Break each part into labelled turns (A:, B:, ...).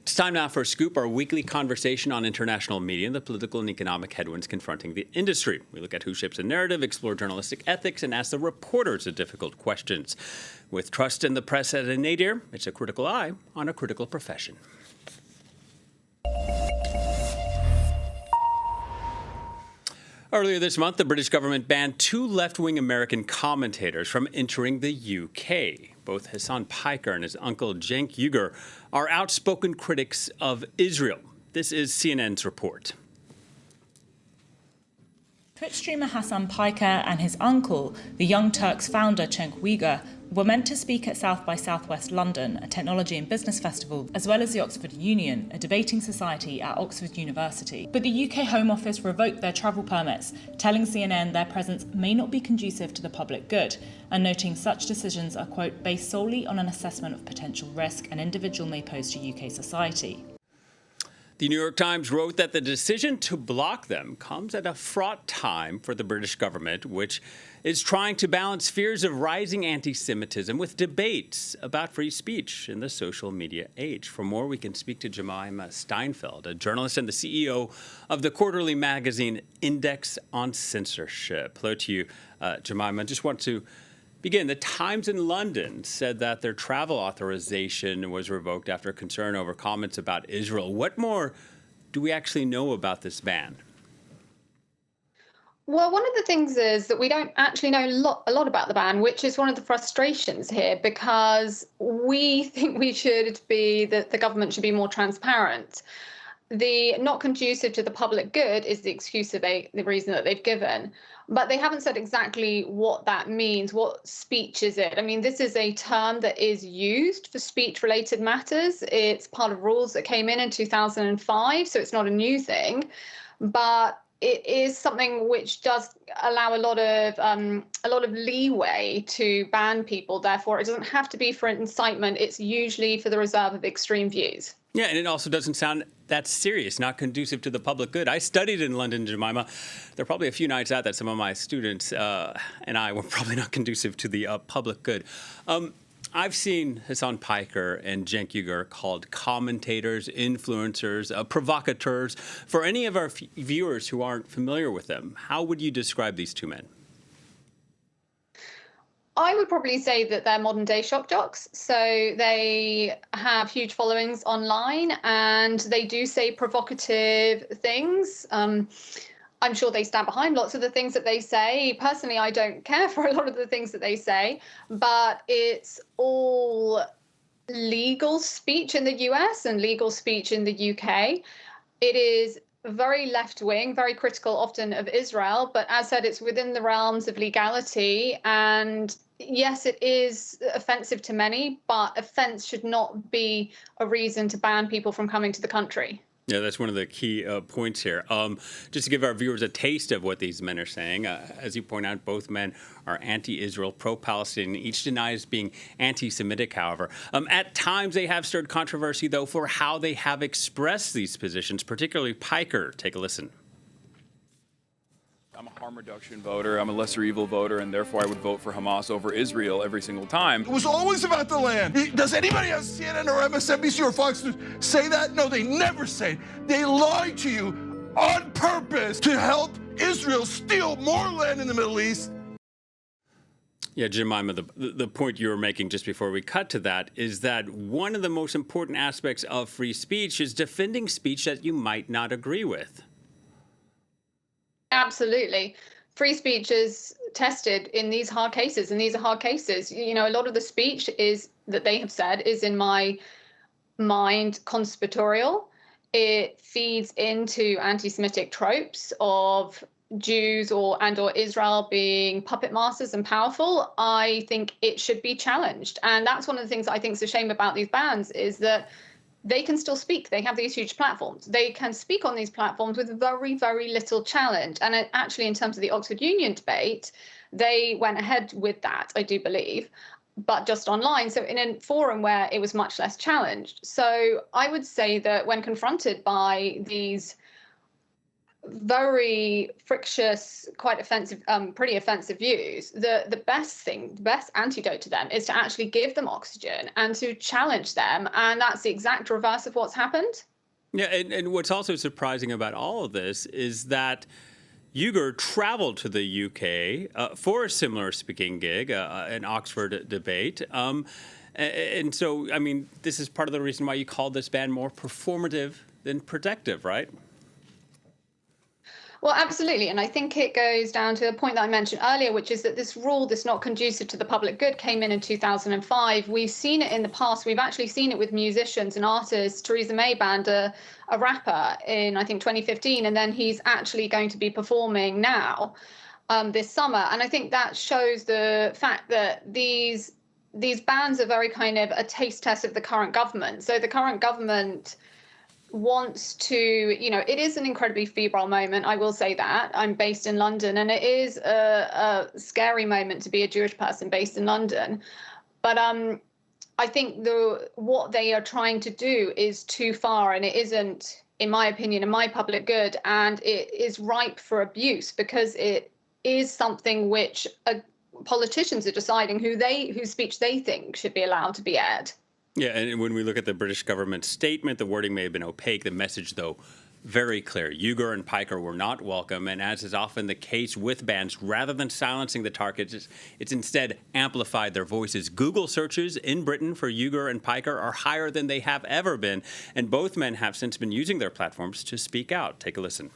A: It's time now for Scoop, our weekly conversation on international media and the political and economic headwinds confronting the industry. We look at who shapes the narrative, explore journalistic ethics, and ask the reporters the difficult questions. With trust in the press at a nadir, it's a critical eye on a critical profession. Earlier this month, the British government banned two left-wing American commentators from entering the UK. Both Hasan Piker and his uncle Cenk Uygur are outspoken critics of Israel. This is CNN's report.
B: Twitch streamer Hasan Piker and his uncle, the Young Turks founder Cenk Uygur, were meant to speak at South by Southwest London, a technology and business festival, as well as the Oxford Union, a debating society at Oxford University. But the UK Home Office revoked their travel permits, telling CNN their presence may not be conducive to the public good, and noting such decisions are, quote, based solely on an assessment of potential risk an individual may pose to UK society.
A: The New York Times wrote that the decision to block them comes at a fraught time for the British government, which is trying to balance fears of rising anti-Semitism with debates about free speech in the social media age. For more, we can speak to Jemimah Steinfeld, a journalist and the CEO of the quarterly magazine Index on Censorship. Hello to you, Jemimah. I just want to begin. The Times in London said that their travel authorization was revoked after concern over comments about Israel. What more do we actually know about this ban?
C: Well, one of the things is that we don't actually know a lot about the ban, which is one of the frustrations here, because we think that the government should be more transparent. The not conducive to the public good is the excuse the reason that they've given. But they haven't said exactly what that means. What speech is it? I mean, this is a term that is used for speech-related matters. It's part of rules that came in 2005, so it's not a new thing. But it is something which does allow a lot of leeway to ban people. Therefore, it doesn't have to be for incitement. It's usually for the reserve of extreme views.
A: Yeah, and it also doesn't sound that serious, not conducive to the public good. I studied in London, Jemimah. There are probably a few nights out that some of my students and I were probably not conducive to the public good. I've seen Hasan Piker and Cenk Uygur called commentators, influencers, provocateurs. For any of our viewers who aren't familiar with them, how would you describe these two men?
C: I would probably say that they're modern day shock jocks. So they have huge followings online and they do say provocative things. I'm sure they stand behind lots of the things that they say. Personally, I don't care for a lot of the things that they say, but it's all legal speech in the US and legal speech in the UK. It is very left-wing, very critical often of Israel, but as said, it's within the realms of legality. And yes, it is offensive to many, but offense should not be a reason to ban people from coming to the country.
A: Yeah, that's one of the key points here. Just to give our viewers a taste of what these men are saying, as you point out, both men are anti-Israel, pro-Palestinian. Each denies being anti-Semitic, however. At times, they have stirred controversy, though, for how they have expressed these positions, particularly Piker. Take a listen.
D: I'm a harm reduction voter, I'm a lesser evil voter, and therefore I would vote for Hamas over Israel every single time.
E: It was always about the land. Does anybody on CNN or MSNBC or Fox News say that? No, they never say it. They lie to you on purpose to help Israel steal more land in the Middle East.
A: Yeah, Jemimah, the point you were making just before we cut to that is that one of the most important aspects of free speech is defending speech that you might not agree with.
C: Absolutely. Free speech is tested in these hard cases, and these are hard cases. You know, a lot of the speech is that they have said is, in my mind, conspiratorial. It feeds into anti-Semitic tropes of Jews or Israel being puppet masters and powerful. I think it should be challenged. And that's one of the things I think is a shame about these bans, is that they can still speak. They have these huge platforms. They can speak on these platforms with very, very little challenge. And actually, in terms of the Oxford Union debate, they went ahead with that, I do believe, but just online. So in a forum where it was much less challenged. So I would say that when confronted by these very frictious, quite offensive, pretty offensive views, the best antidote to them is to actually give them oxygen and to challenge them. And that's the exact reverse of what's happened.
A: Yeah, and what's also surprising about all of this is that Uygur traveled to the UK for a similar speaking gig, an Oxford debate. And so, I mean, this is part of the reason why you called this ban more performative than protective, right?
C: Well, absolutely. And I think it goes down to a point that I mentioned earlier, which is that this rule that's not conducive to the public good came in 2005. We've seen it in the past. We've actually seen it with musicians and artists. Theresa May banned a rapper in, I think, 2015, and then he's actually going to be performing now this summer. And I think that shows the fact that these bans are very kind of a taste test of the current government. So the current government wants to, it is an incredibly febrile moment. I will say that. I'm based in London, and it is a scary moment to be a Jewish person based in London. But I think what they are trying to do is too far, and it isn't, in my opinion, in my public good, and it is ripe for abuse because it is something which politicians are deciding whose speech they think should be allowed to be aired.
A: Yeah, and when we look at the British government statement, the wording may have been opaque. The message, though, very clear. Uygur and Piker were not welcome, and as is often the case with bans, rather than silencing the targets, it's instead amplified their voices. Google searches in Britain for Uygur and Piker are higher than they have ever been, and both men have since been using their platforms to speak out. Take a listen.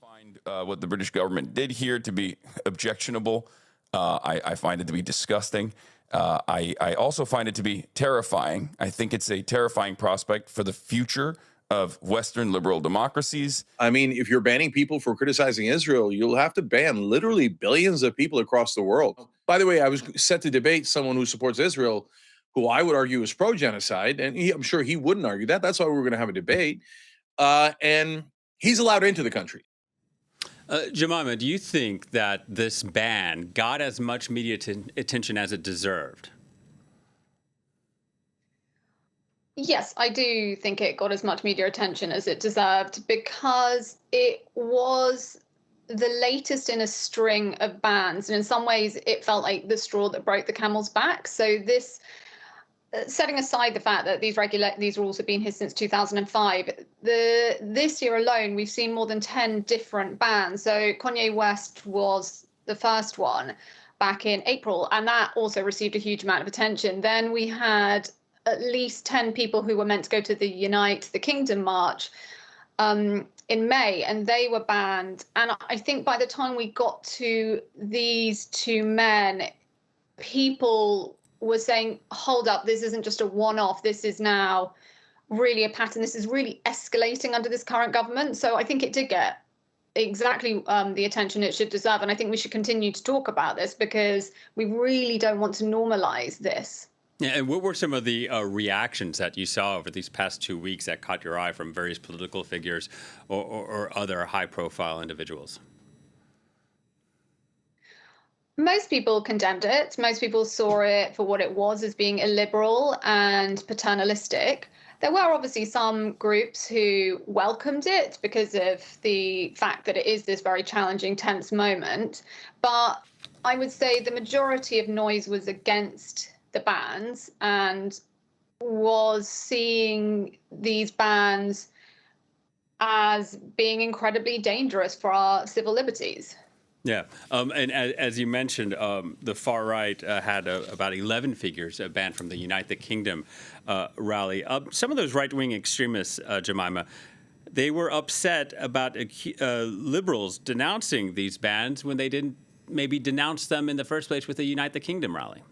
D: I find what the British government did here to be objectionable. I find it to be disgusting. I also find it to be terrifying. I think it's a terrifying prospect for the future of Western liberal democracies.
F: I mean, if you're banning people for criticizing Israel, you'll have to ban literally billions of people across the world. By the way, I was set to debate someone who supports Israel, who I would argue is pro-genocide, and I'm sure he wouldn't argue that. That's why we're going to have a debate. And he's allowed into the country.
A: Jemimah, do you think that this ban got as much media attention as it deserved?
C: Yes, I do think it got as much media attention as it deserved because it was the latest in a string of bans. And in some ways, it felt like the straw that broke the camel's back. So this, setting aside the fact that these rules have been here since 2005, this year alone, we've seen more than 10 different bans. So Kanye West was the first one back in April, and that also received a huge amount of attention. Then we had at least 10 people who were meant to go to the Unite the Kingdom march in May, and they were banned. And I think by the time we got to these two men, people were saying, hold up, this isn't just a one-off. This is now really a pattern. This is really escalating under this current government. So I think it did get exactly the attention it should deserve. And I think we should continue to talk about this because we really don't want to normalize this.
A: Yeah, and what were some of the reactions that you saw over these past 2 weeks that caught your eye from various political figures or other high-profile individuals?
C: Most people condemned it. Most people saw it for what it was, as being illiberal and paternalistic. There were obviously some groups who welcomed it because of the fact that it is this very challenging, tense moment. But I would say the majority of noise was against the bans and was seeing these bans as being incredibly dangerous for our civil liberties.
A: Yeah, and as you mentioned, the far right had about 11 figures banned from the Unite the Kingdom rally. Some of those right-wing extremists, Jemimah, they were upset about liberals denouncing these bans when they didn't maybe denounce them in the first place with the Unite the Kingdom rally.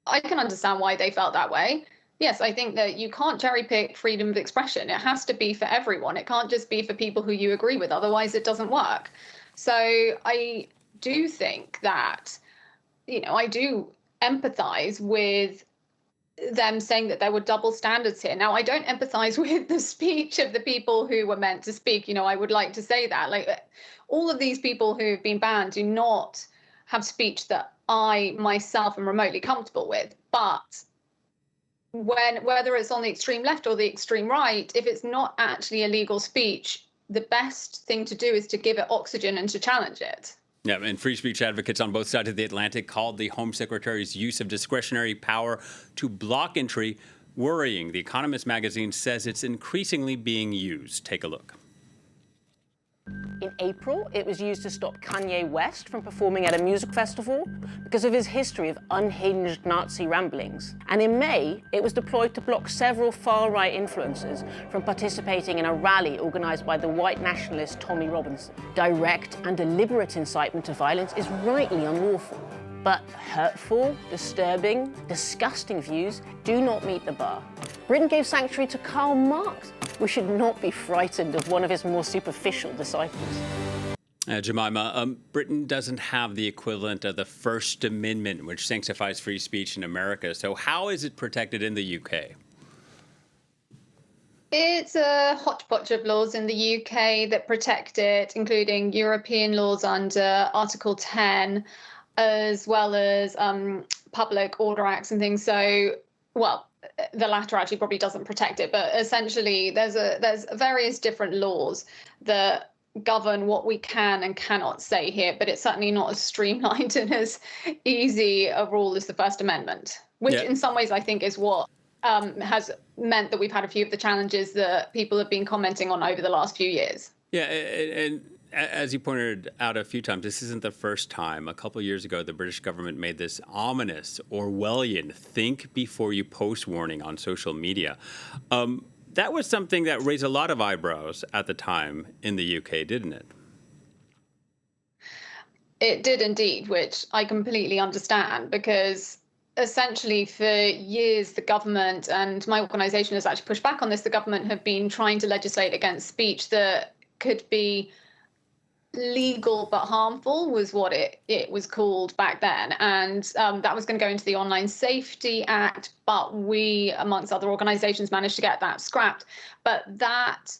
C: I can understand why they felt that way. Yes, I think that you can't cherry pick freedom of expression. It has to be for everyone. It can't just be for people who you agree with. Otherwise, it doesn't work. So I do think that, I do empathize with them saying that there were double standards here. Now, I don't empathize with the speech of the people who were meant to speak. I would like to say that. Like, all of these people who've been banned do not have speech that I myself am remotely comfortable with. But whether it's on the extreme left or the extreme right, if it's not actually illegal speech, the best thing to do is to give it oxygen and to challenge it.
A: Yeah, and free speech advocates on both sides of the Atlantic called the Home Secretary's use of discretionary power to block entry worrying. The Economist magazine says it's increasingly being used. Take a look.
G: In April, it was used to stop Kanye West from performing at a music festival because of his history of unhinged Nazi ramblings. And in May, it was deployed to block several far-right influencers from participating in a rally organized by the white nationalist Tommy Robinson. Direct and deliberate incitement to violence is rightly unlawful. But hurtful, disturbing, disgusting views do not meet the bar. Britain gave sanctuary to Karl Marx. We should not be frightened of one of his more superficial disciples.
A: Jemimah, Britain doesn't have the equivalent of the First Amendment, which sanctifies free speech in America. So how is it protected in the UK?
C: It's a hodgepodge of laws in the UK that protect it, including European laws under Article 10, as well as public order acts and things. So, well, the latter actually probably doesn't protect it, but essentially there's various different laws that govern what we can and cannot say here, but it's certainly not as streamlined and as easy a rule as the First Amendment, which in some ways I think is what has meant that we've had a few of the challenges that people have been commenting on over the last few years.
A: Yeah, and as you pointed out a few times, this isn't the first time. A couple of years ago, the British government made this ominous Orwellian think before you post warning on social media. That was something that raised a lot of eyebrows at the time in the UK, didn't it?
C: It did indeed, which I completely understand, because essentially for years the government, and my organisation has actually pushed back on this, the government have been trying to legislate against speech that could be legal but harmful, was what it was called back then, and that was going to go into the Online Safety Act, but we, amongst other organisations, managed to get that scrapped. But that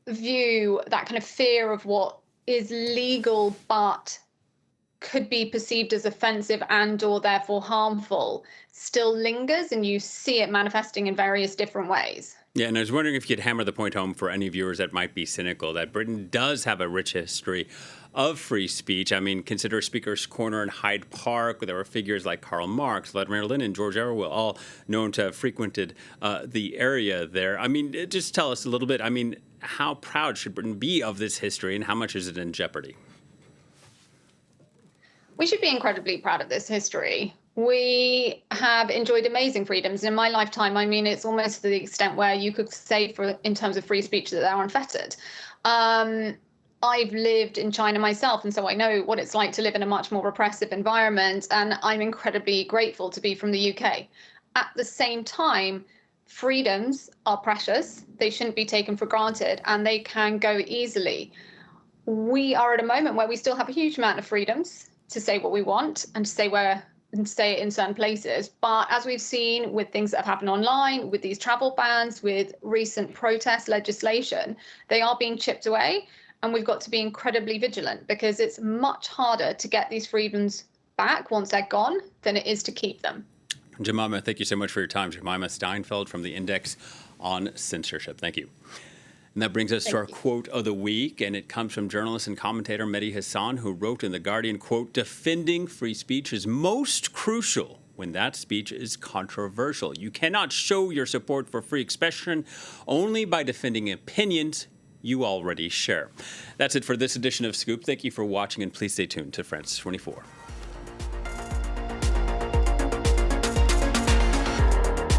C: view, that kind of fear of what is legal but could be perceived as offensive and or therefore harmful still lingers, and you see it manifesting in various different ways.
A: Yeah, and I was wondering if you could hammer the point home for any viewers that might be cynical, that Britain does have a rich history of free speech. I mean, consider Speaker's Corner in Hyde Park. There were figures like Karl Marx, Vladimir Lenin, George Orwell, all known to have frequented the area there. I mean, just tell us a little bit. I mean, how proud should Britain be of this history, and how much is it in jeopardy?
C: We should be incredibly proud of this history. We have enjoyed amazing freedoms. In my lifetime, I mean, it's almost to the extent where you could say, in terms of free speech, that they're unfettered. I've lived in China myself, and so I know what it's like to live in a much more repressive environment, and I'm incredibly grateful to be from the UK. At the same time, freedoms are precious. They shouldn't be taken for granted, and they can go easily. We are at a moment where we still have a huge amount of freedoms to say what we want and to say it in certain places. But as we've seen with things that have happened online, with these travel bans, with recent protest legislation, they are being chipped away. And we've got to be incredibly vigilant, because it's much harder to get these freedoms back once they're gone than it is to keep them.
A: Jemimah, thank you so much for your time. Jemimah Steinfeld from the Index on Censorship. Thank you. And that brings us to our quote of the week, and it comes from journalist and commentator Mehdi Hasan, who wrote in The Guardian, quote, "Defending free speech is most crucial when that speech is controversial. You cannot show your support for free expression only by defending opinions you already share." That's it for this edition of Scoop. Thank you for watching, and please stay tuned to France 24.